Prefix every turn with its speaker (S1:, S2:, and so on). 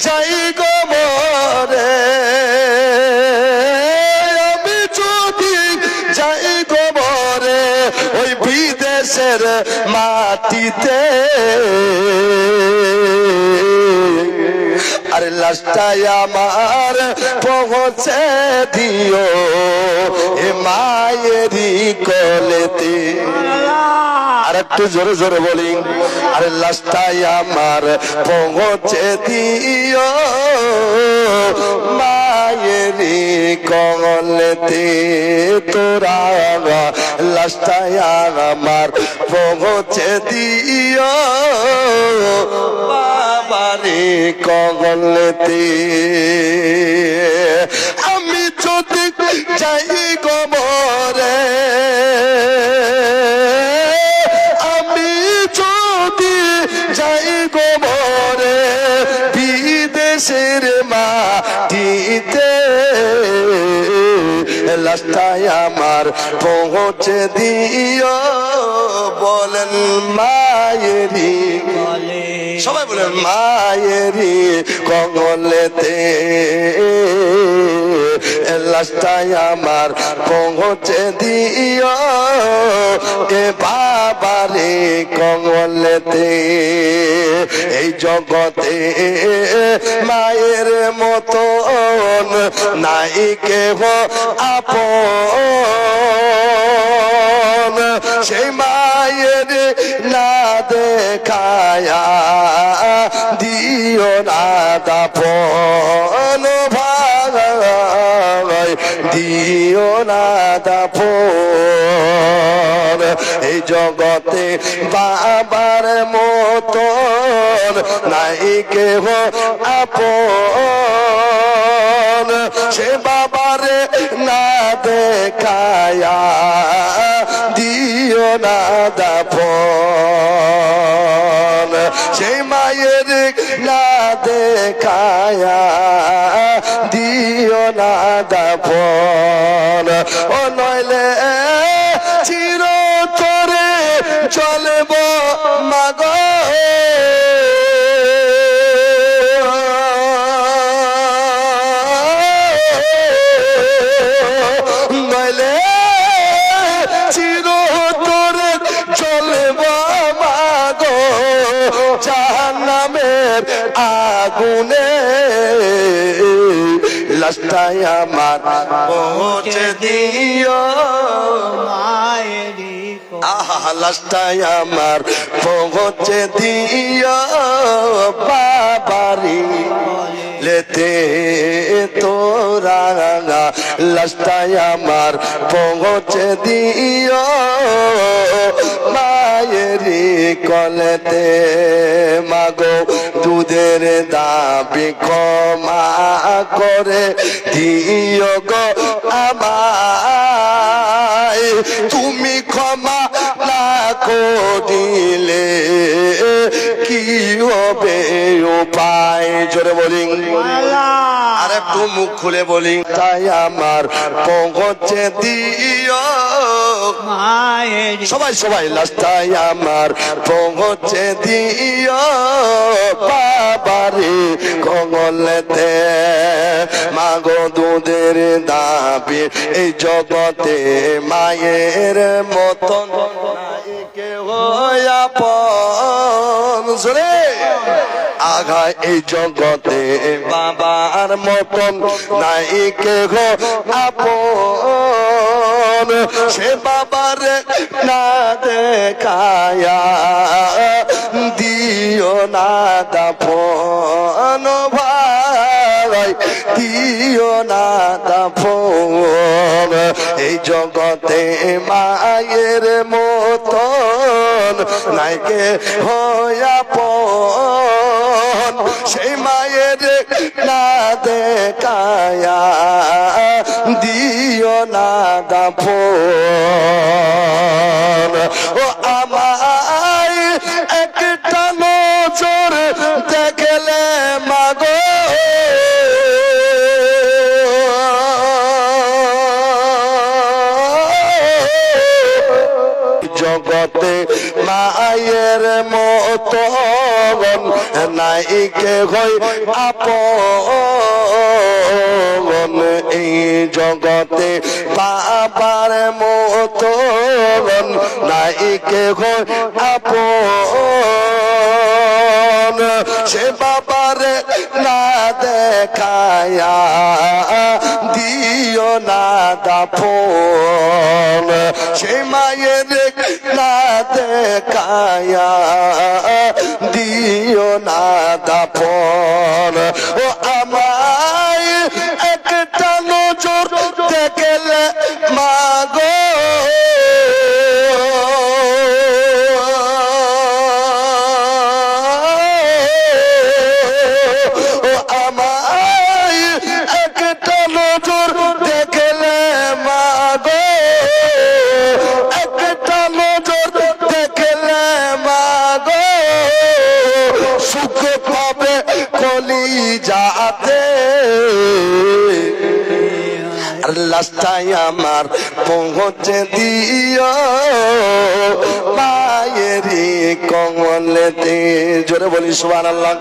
S1: যাই গো মরে, আমি যদি যাই গো মরে ওই বিদেশের মাটিতে, আরে লাশটাই আমার পৌঁছে দিও এ মায়েরই কোলেতে। আর একটু জোরে জোরে বলি, আরে লাশটাই আমার পৌঁছে দিও মায়েরই কোলেতে। তোরা লাশটাই আমার পৌঁছে দিও বাবারে কোলেতে। আমি যদি যাই গো মরে, আমি যদি যাই গো মরে বিদেশের মাটিতে, লাশটাই আমার পৌঁছে দিও বলেন মায়েরই, সবাই বলেন মায়েরই কোলেতে। লাশটাই আমার পৌঁছে দিও এ বাবারে কোলেতে। এই জগতে মায়ের মতন নাই কেহ আপন, সেই মায়ের না দেখায়া দিও না দাফন ভাই, দিও না দাফন। এই জগতে বাবার মতন নাই কেহ আপন, সে বাবারে না দেখায়া দিও না দাফন, সেই মায়ের না দেখায়া দিও না দাফন। ও নইলে চিরতরে চলব মাগো, নইলে চিরতরে চলব মাগো জাহান্নামের আগুনে। লাশটাই আমার পৌঁছে দিও মায়েরই, আহা লাশটাই আমার পৌঁছে দিও বাবারি লেতে। তোরা লাশটাই আমার পৌঁছে দিও মায়েরই কোলেতে। মাগো দুধের দাবি ক্ষমা করে দিও গো আমায়, তুমি ক্ষমা না করিলে কি হবে উপায়। জোরে বলি, আর একটু মুখ খুলে বলি, তাই আমার পৌঁছে দিও সবাই সবাই লাশটাই আমার পৌঁছে দিও বাবারে কোলেতে। মাগো দুধের দাবি এই জগতে মায়ের মতন কেহ আপন, আঘায় এই জগতে বাবার মতন নাই কেহ আপন, সে বাবার না দেখায়া দিও না দাফন ভাই, দিও না দাফন। এই জগতে মায়ের মতন নাই কেহ আপন, সেই মায়ের না দেখায়া দিও না দাফন। ও আমায় একটা নজর দেখলে মাগো, জগতে মায়ের মতন নাই কে হই আপন এই জগতে বাবার মতন নাই কে হই আপন সে বাবারে না দেখায়া দিও না দাফন সে মায়ের না দেখায়া দিও না দাফন ও আমায় একটা নজর দেখলে মাগো ও আমায় একটা নজর দেখলে মাগো একটা নজর দেখলে মাগো সুখ পাবে কলিজাতে আর লাস্টায় আমার পৌঁছে দিও মায়েরি কমলেতে জোরে বলি সুবহানাল্লাহ।